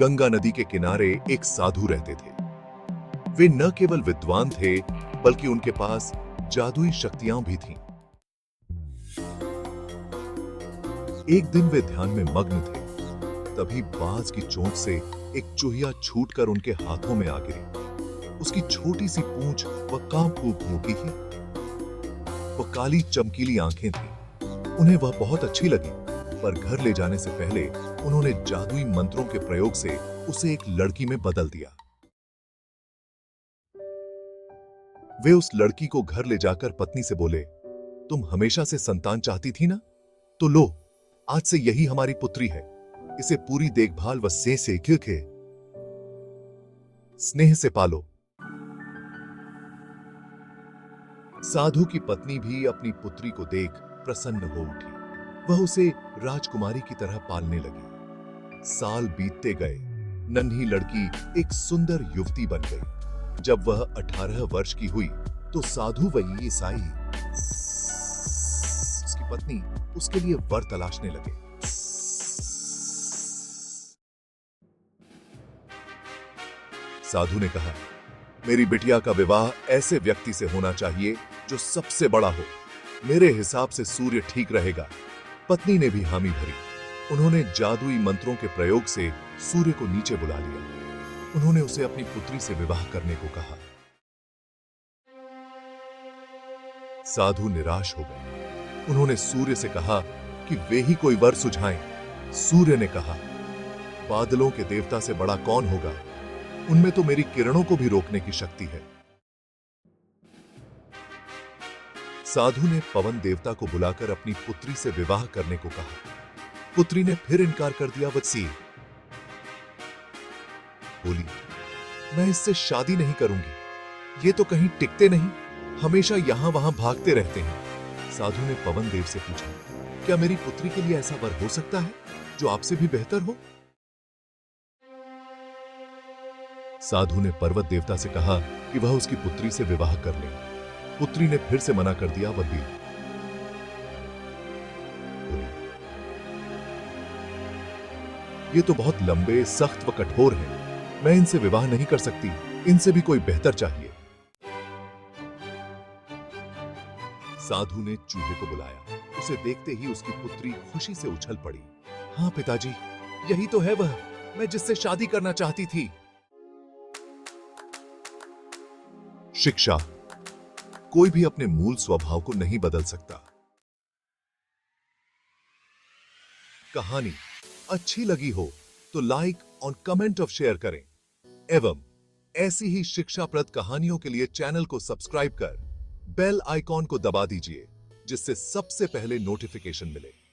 गंगा नदी के किनारे एक साधु रहते थे। वे न केवल विद्वान थे, बल्कि उनके पास जादुई शक्तियां भी थीं। एक दिन वे ध्यान में मग्न थे, तभी बाज की चोंच से एक चूहिया छूटकर उनके हाथों में आ गिरी। उसकी छोटी सी पूंछ व कांप-कूप मुंह की थी। वह काली चमकीली आंखें थीं। उन्हें वह बहुत अच्छी लगी, पर घर ले जाने से पहले उन्होंने जादुई मंत्रों के प्रयोग से उसे एक लड़की में बदल दिया। वे उस लड़की को घर ले जाकर पत्नी से बोले, तुम हमेशा से संतान चाहती थी ना? तो लो, आज से यही हमारी पुत्री है। इसे पूरी देखभाल व स्नेह से पालो। साधु की पत्नी भी अपनी पुत्री को देख प्रसन्न हो उठी। वह उसे राजकुमारी की तरह पालने लगी। साल बीतते गए, नन्ही लड़की एक सुंदर युवती बन गई। जब वह 18 वर्ष की हुई तो साधु वही ईसाई उसकी पत्नी उसके लिए वर तलाशने लगे। साधु ने कहा, मेरी बिटिया का विवाह ऐसे व्यक्ति से होना चाहिए जो सबसे बड़ा हो। मेरे हिसाब से सूर्य ठीक रहेगा। पत्नी ने भी हामी भरी। उन्होंने जादुई मंत्रों के प्रयोग से सूर्य को नीचे बुला लिया। उन्होंने उसे अपनी पुत्री से विवाह करने को कहा। साधु निराश हो गए। उन्होंने सूर्य से कहा कि वे ही कोई वर सुझाएं। सूर्य ने कहा, बादलों के देवता से बड़ा कौन होगा? उनमें तो मेरी किरणों को भी रोकने की शक्ति है। साधु ने पवन देवता को बुलाकर अपनी पुत्री से विवाह करने को कहा। पुत्री ने फिर इनकार कर दिया। वत्सी बोली, मैं इससे शादी नहीं करूंगी। ये तो कहीं टिकते नहीं, हमेशा यहां वहां भागते रहते हैं। साधु ने पवन देव से पूछा, क्या मेरी पुत्री के लिए ऐसा वर हो सकता है जो आपसे भी बेहतर हो? साधु ने पर्वत देवता से कहा कि वह उसकी पुत्री से विवाह कर ले। पुत्री ने फिर से मना कर दिया। वह भी ये तो बहुत लंबे, सख्त व कठोर हैं। मैं इनसे विवाह नहीं कर सकती। इनसे भी कोई बेहतर चाहिए। साधु ने चूहे को बुलाया। उसे देखते ही उसकी पुत्री खुशी से उछल पड़ी। हाँ पिताजी, यही तो है वह, मैं जिससे शादी करना चाहती थी। शिक्षा, कोई भी अपने मूल स्वभाव को नहीं बदल सकता। कहानी अच्छी लगी हो तो लाइक और कमेंट और शेयर करें एवं ऐसी ही शिक्षाप्रद कहानियों के लिए चैनल को सब्सक्राइब कर बेल आइकॉन को दबा दीजिए, जिससे सबसे पहले नोटिफिकेशन मिले।